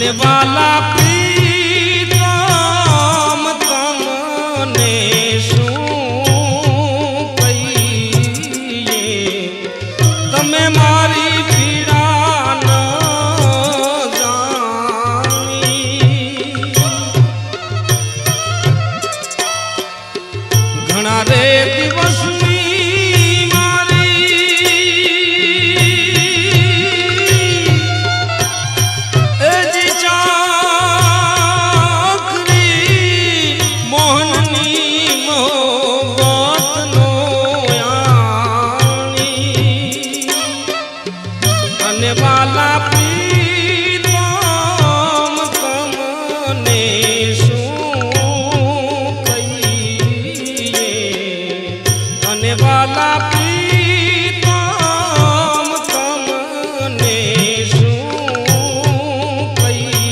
અને વાલા પ્રીતમ તમને શું કહીએ, તમે મારી પીડા ન જાણી. ઘણા રે દિવસની વાલા પ્રીતમ તમને શું કહીએ, અને વાલા પ્રીતમ તમને શું કહીએ.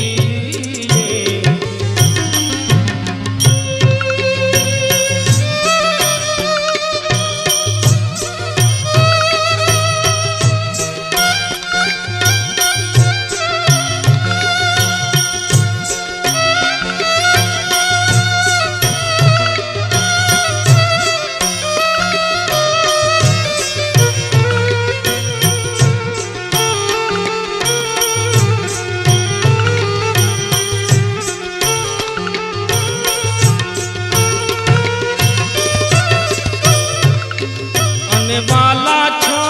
વાલા છો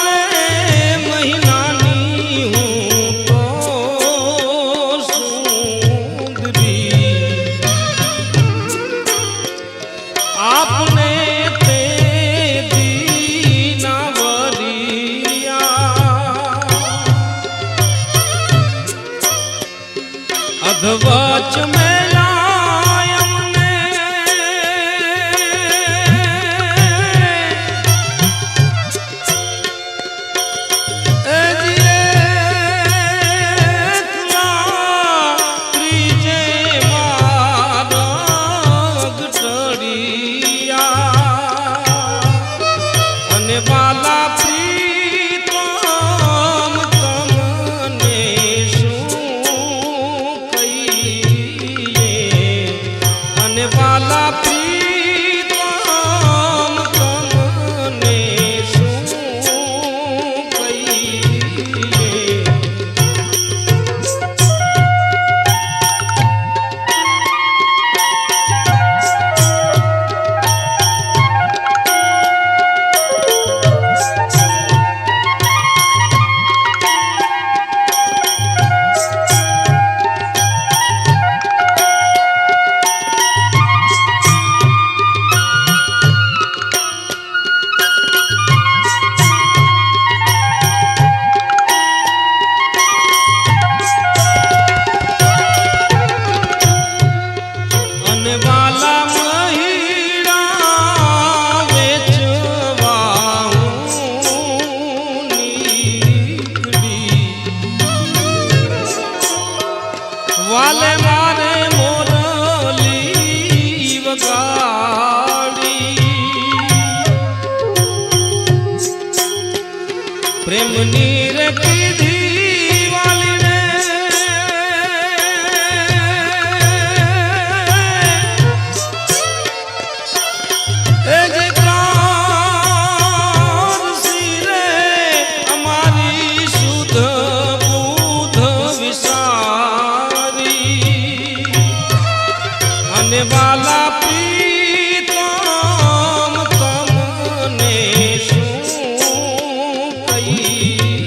રે મહિનાની હું તો સુંદરી, આપને તે દીના વરિયા અધવચ મેલા વાલા પ્રીતમ તમને શું કહીએ, અને વાલા પ્રીતમ તમને શું કહીએ. વાલા મહિડા વેચવા હું નીકળી, વાલે મારે મોરલી વગાડી, પ્રેમની રે કીધી વાલા પ્રીતમ તમને શું કહીએ,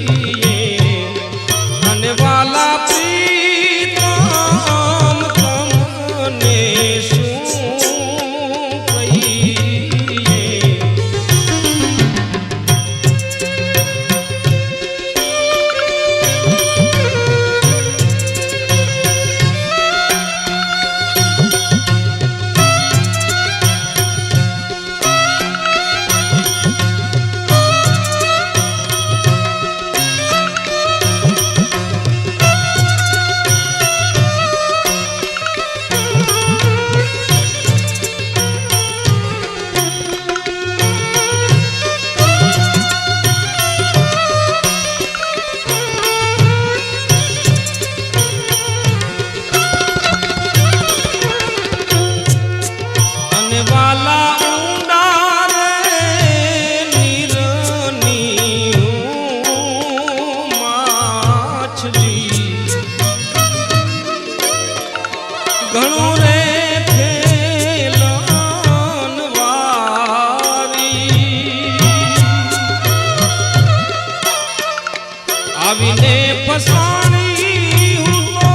આવીને ફસાણી હું તો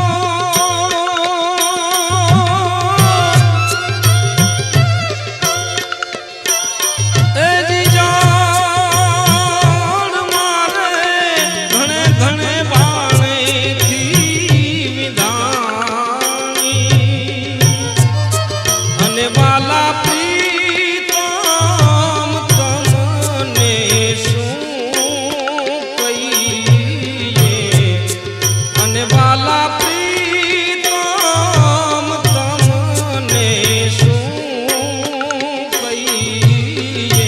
એજી જાણ મારે ઘણે ઘણે બાણેથી વિધાણી અને વાલા પ્રીતમ તમને શું કહીએ અને વાલા પ્રીતમ તમને શું કહીએ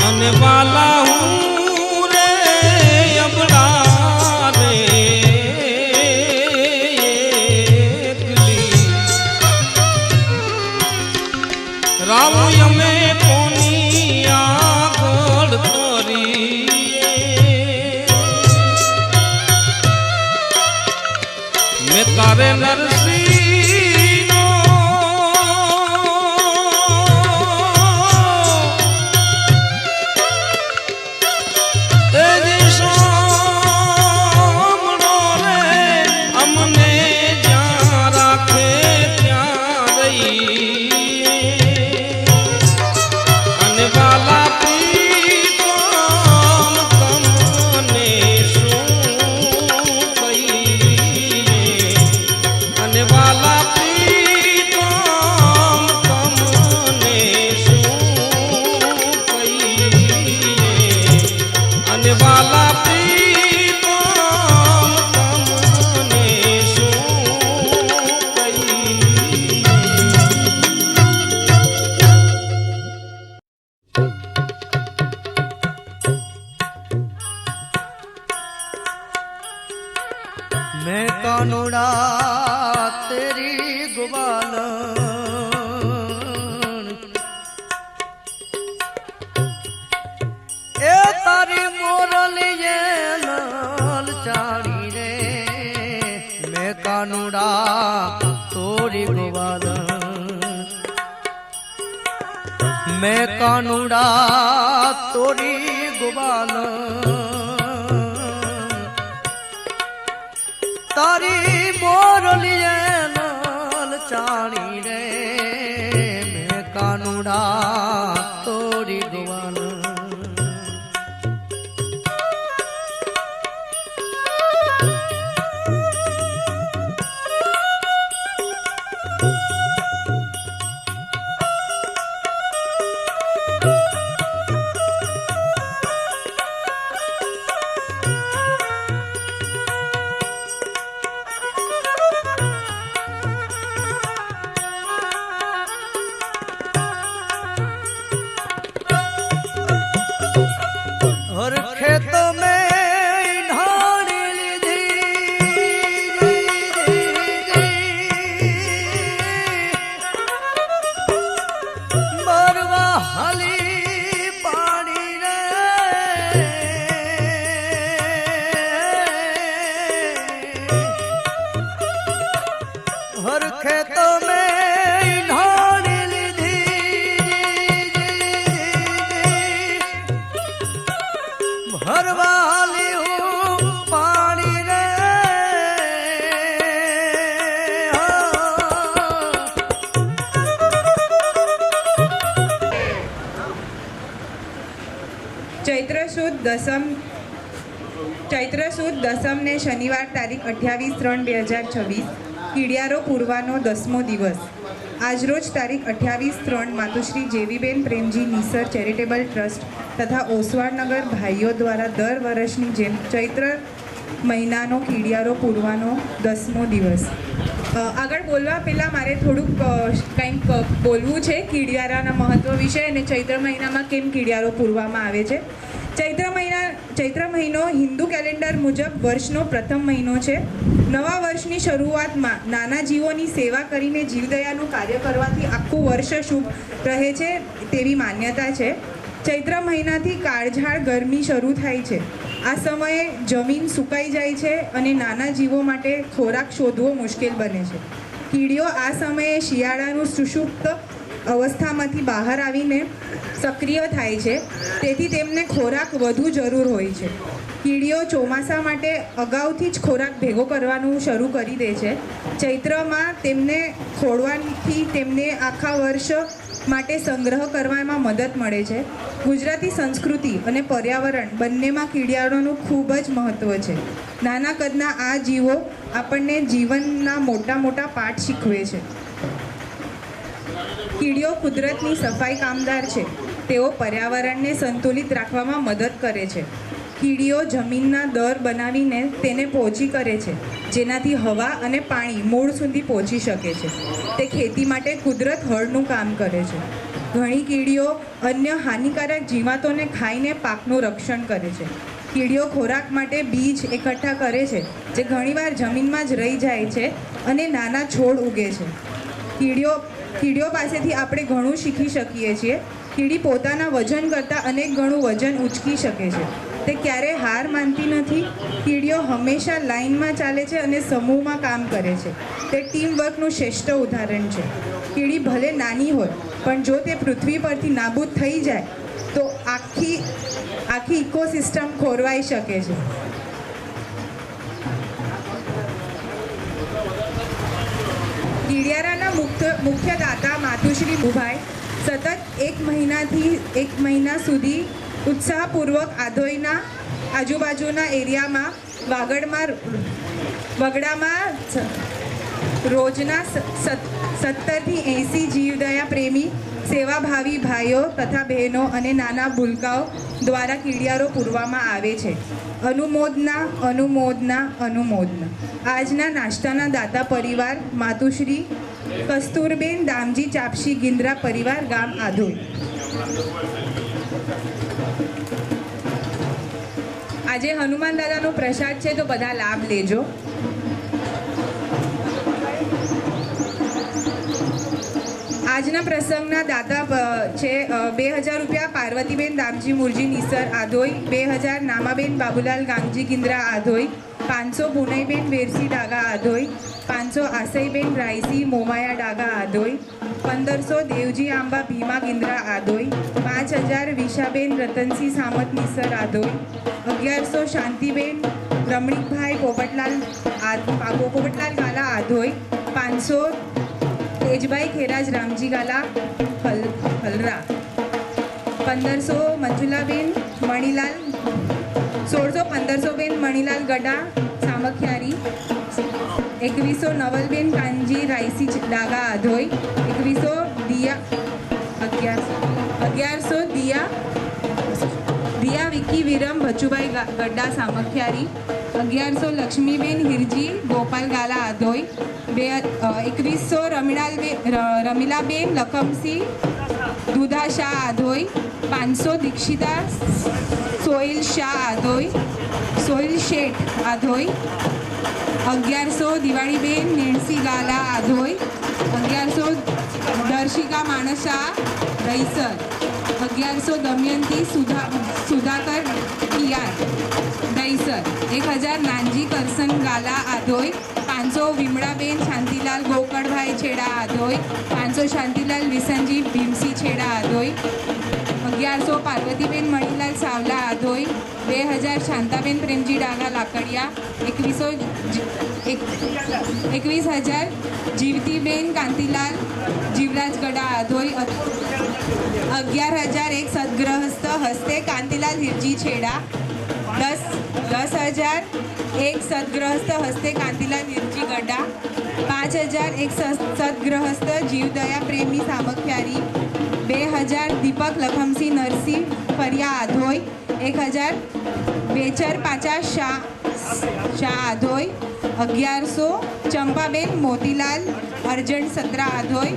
અને વાલા હું રે અબળા રે એકલી રાવ અમે કોની આગળ કરીએ મેં તારે નરસિંહનો તેજી સાંભળો રે અમને જ્યાં રાખે ત્યાં રહીએ અને વાલા પ્રીતમ તમને શું કહીએ અને વાલા પ્રીતમ તમને શું કહીએ અને વાલા પ્રીતમ તમને શું કહીએ मैं कानूड़ा तेरी ग्वालन ए तारी मोरलिए लाल चाड़ी रे मैं कानूड़ा तोरी ग्वालन मैं कानूड़ा तोरी ग्वालन तारी मोरलिए लाल चाड़ी रे मैं कानूड़ा तोरी ग्वालन ચૈત્ર સુદ દસમ ને શનિવાર તારીખ 28/3/2026 કીડિયારો પૂર્વાનો 10મો દિવસ. આજરોજ તારીખ 28/3 માતુશ્રી જેવીબેન પ્રેમજી નિસર ચેરિટેબલ ટ્રસ્ટ તથા ઓસવાડનગર ભાઈઓ દ્વારા દર વર્ષની જેમ ચૈત્ર મહિનાનો કીડિયારો પૂર્વાનો 10મો દિવસ. આગળ બોલવા પહેલાં મારે થોડુંક કંઈક બોલવું છે કીડિયારાના મહત્ત્વ વિશે અને ચૈત્ર મહિનામાં કેમ કીડિયારો પૂરવામાં આવે છે. ચૈત્ર મહિનો હિન્દુ કેલેન્ડર મુજબ વર્ષનો પ્રથમ મહિનો છે. નવા વર્ષની શરૂઆતમાં નાના જીવોની સેવા કરીને જીવદયાનું કાર્ય કરવાથી આખું વર્ષ શુભ રહે છે તેવી માન્યતા છે. ચૈત્ર મહિનાથી કાળઝાળ ગરમી શરૂ થાય છે. આ સમયે જમીન સુકાઈ જાય છે અને નાના જીવો માટે ખોરાક શોધવો મુશ્કેલ બને છે. કીડીઓ આ સમયે શિયાળાનું સુષુપ્ત અવસ્થામાંથી બહાર આવીને સક્રિય થાય છે, તેથી તેમને ખોરાક વધુ જરૂર હોય છે. કીડીઓ ચોમાસા માટે અગાઉથી જ ખોરાક ભેગો કરવાનું શરૂ કરી દે છે. ચૈત્રમાં તેમને ખોળવાથી તેમને આખા વર્ષ માટે સંગ્રહ કરવામાં મદદ મળે છે. ગુજરાતી સંસ્કૃતિ અને પર્યાવરણ બંનેમાં કીડિયારોનું ખૂબ જ મહત્ત્વ છે. નાના કદના આ જીવો આપણને જીવનના મોટા મોટા પાઠ શીખવે છે. કીડીઓ કુદરતની સફાઈ કામદાર છે. તેઓ પર્યાવરણને સંતુલિત રાખવામાં મદદ કરે છે. કીડીઓ જમીનના દર બનાવીને તેને પોચી કરે છે, જેનાથી હવા અને પાણી મૂળ સુધી પહોંચી શકે છે. તે ખેતી માટે કુદરત હળનું કામ કરે છે. ઘણી કીડીઓ અન્ય હાનિકારક જીવાતોને ખાઈને પાકનું રક્ષણ કરે છે. કીડીઓ ખોરાક માટે બીજ એકઠા કરે છે, જે ઘણીવાર જમીનમાં જ રહી જાય છે અને નાના છોડ ઉગે છે. કીડીઓ પાસેથી આપણે ઘણું શીખી શકીએ છીએ. કીડી પોતાના વજન કરતાં અનેક ગણું વજન ઉંચકી શકે છે. તે ક્યારેય હાર માનતી નથી. કીડીઓ હંમેશા લાઇનમાં ચાલે છે અને સમૂહમાં કામ કરે છે. તે ટીમવર્કનું શ્રેષ્ઠ ઉદાહરણ છે. કીડી ભલે નાની હોય, પણ જો તે પૃથ્વી પરથી નાબૂદ થઈ જાય તો આખી ઇકોસિસ્ટમ ખોરવાઈ શકે છે. કીડિયારાના મુખ્ય દાતા માતુશ્રી બુભાઈ સતત એક મહિના સુધી ઉત્સાહપૂર્વક આધોઈના આજુબાજુના એરિયામાં વગડામાં રોજના 70થી 80 જીવદયા પ્રેમી સેવાભાવી ભાઈઓ તથા બહેનો અને નાના ભૂલકાઓ દ્વારા કીડિયારો પૂરવામાં આવે છે. અનુમોદના અનુમોદના અનુમોદના. આજના નાસ્તાના દાતા પરિવાર માતુશ્રી કસ્તુરબેન દામજી ચાપશી ગિન્દ્રા પરિવાર ગામ આધોઈ. આજે હનુમાન દાદાનો પ્રસાદ છે, તો બધા લાભ લેજો. આજના પ્રસંગના દાતા છે 2000 રૂપિયા પાર્વતીબેન દામજી મુરજી નિસર આધોઈ, 2000 નામાબેન બાબુલાલ ગાંગજી ગિન્દ્રા આધોઈ, 500 પુનઈબેન વેરસી ડાગા આધોઈ, 500 આસઈબેન રાયસી મોમાયા ડાગા આધોઈ, 1500 દેવજી આંબા ભીમા ગિન્દ્રા આધોઈ, 5000 વિશાબેન રતનસિંહ સામત નિસર આધોઈ, 1100 શાંતિબેન રમણીકભાઈ પોપટલાલ ગાલા આધોઈ, 500 તેજભાઈ ખેરાજ રામજી ગાલા હલરા, 1500 મંજુલાબેન મણીલાલ 1500 બેન મણીલાલ ગડા સામખિયારી, 2100 નવલબેન કાનજી રાયસી ડાગા આધોઈ, 2100 દિયા વિકી વિરમ ભચુભાઈ ગड्डा સામખિયારી, 1100 લક્ષ્મીબેન હિરજી ગોપાલ ગાલા આધોઈ, 2100 રમીલાબેન લખમસિંહ દુધા શાહ આધોઈ, 500 દીક્ષિતા સોહિલ શાહ આધોઈ, સોહિલ શેઠ આધોઈ, 1100 દિવાળીબેન નેણસી ગાલા આધોઈ, 1100 દર્શિકા માણસા દહીસર, 1100 દમયંતી સુધાકર પિયાર દહીસર, 1000 નાનજી કરસન ગાલા આધોઈ, 500 વિમળાબેન શાંતિલાલ ગોકળભાઈ છેડા આધોઈ, 500 શાંતિલાલ વિસનજી ભીમસી છેડા આધોઈ, 1100 પાર્વતીબેન મણીલાલ સાવલા આધોઈ, 2000 શાંતાબેન પ્રેમજી ડાગા લાકડિયા, 21000 જીવતીબેન કાંતિલાલ જીવરાજ ગડા આધોઈ, 11001 સદગ્રહસ્થ હસ્તે કાંતિલાલ હિરજી છેડા, 10001 સદગ્રહસ્થ હસ્તે કાંતિલાલ હિરજી ગડા, 5001 સદગ્રહસ્થ જીવદયા પ્રેમી સામખિયારી, 2000 દીપક લખમસિંહ નરસિંહ ફરિયા આધોઈ, 1000 બેચર પાચા શાહ આધોઈ, 1100 ચંપાબેન મોતીલાલ અર્જન્ટ સત્રા આધોઈ,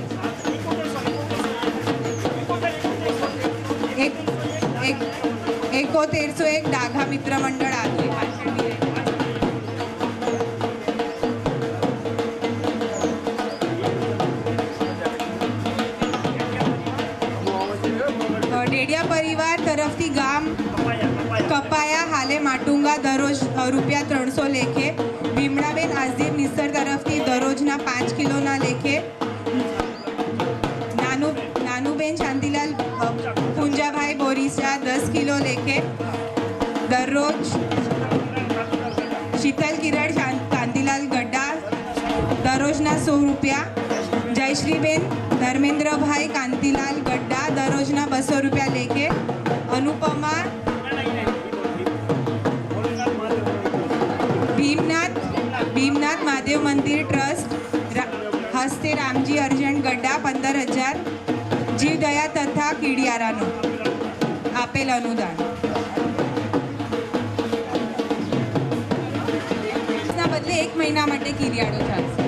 એક 7101 ડાઘા મિત્ર મંડળ આધોઈ. ડેડિયા પરિવાર તરફથી ગામ કપાયા હાલે માટુંગા દરરોજ ₹300 લેખે. ભીમડાબેન આઝીર નિસર તરફથી દરરોજના 5 કિલોના લેખે. નાનુબેન શાંતિલાલ પુંજાભાઈ બોરીસા 10 કિલો લેખે દરરોજ. શીતલ કિરણ કાંતિલાલ ગड्ढा દરરોજના ₹100. જયશ્રીબેન ધર્મેન્દ્રભાઈ કાંતિલાલ ગड्ढा દરરોજના ₹200 લેખે. અનુપમા ભીમનાથ મહાદેવ મંદિર ટ્રસ્ટ હસ્તે રામજી અર્જન્ટ ગड्ढा 15,000. જીવદયા તથા કીડિયારાનું આપેલ અનુદાન. ના બદલે 1 મહિના માટે કીડિયાળો ચાલશે.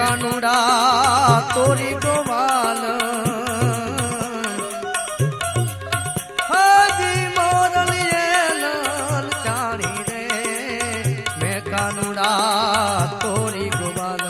કાનુડા તોરી ગોવાલ હાજી મોરલીએ લાલ ચાણી રે મેં કાનુડા તોરી ગોવાલ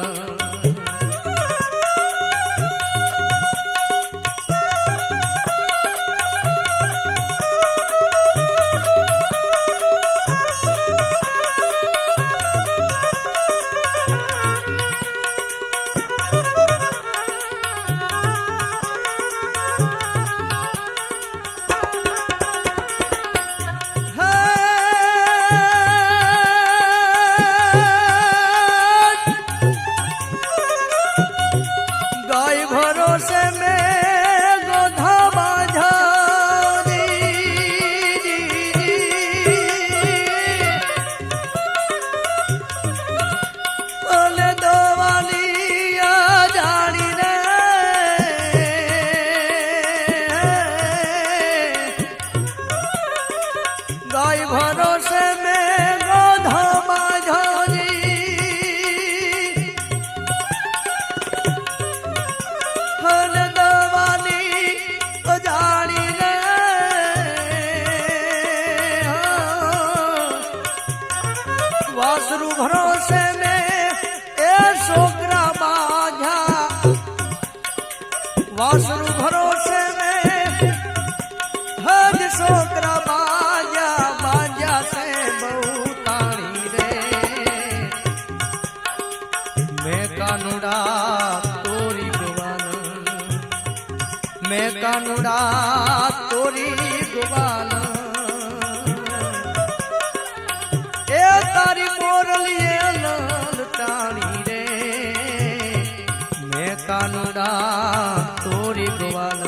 वासरू भरोसे में ए छोकरा बाजा वासरू भरोसे में हज छोकरा बाजा बाजा से बहुतानी रे मैं कानुड़ा तोरी गुवाल मैं कानुड़ा तोरी गुवाल तारी मोरलिए लाल टाणी रे मैं कानुड़ा तोरी गोवाल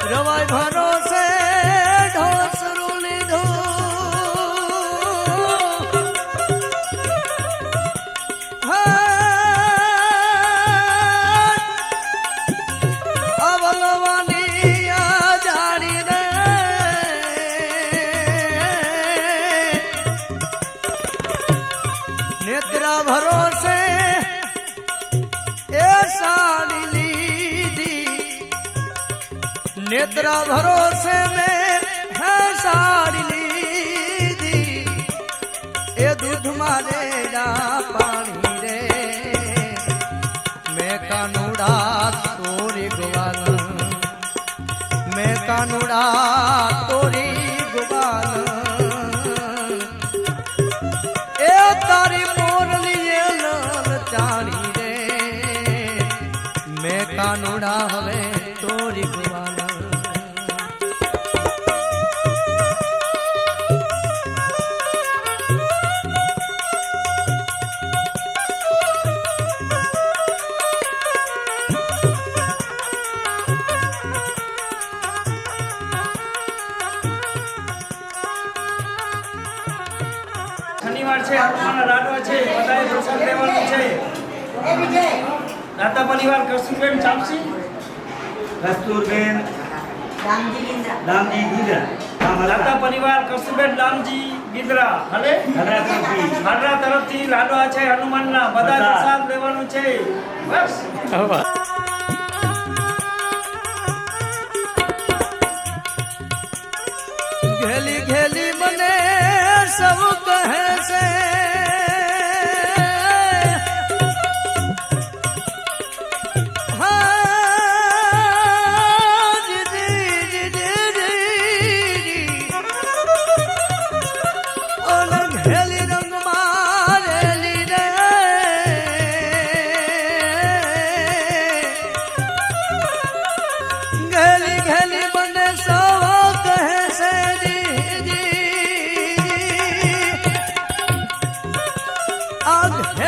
रवाय भरोसे ढोसरू लीधो अवलवानी आ जानी रे नेत्रा भरोसे ए साड़ी लीधी नेत्रा भरोसे में है साड़ी लीधी ए दूध मारे ना पानी रे मैं कानुड़ा तोरी गोवाल मैं कानुड़ा तोरी गोवाल ए तारी मोरलिए लाल चाणी रे मैं कानुड़ा हवे तोरी गोवाल શનિવાર છે આત્માના લાડવા છે બધાએ પ્રસાદ લેવાનો છે દાતા પરિવાર કસ્તુરબેન ચાપસી કસ્તુરબેન દામજી ગીદરા દાતા પરિવાર કસ્તુરબેન દામજી ગીદરા હલે હાડરા તરફથી લાડવા છે હનુમાનના બધા પ્રસાદ લેવાનું છે બસ આગ હે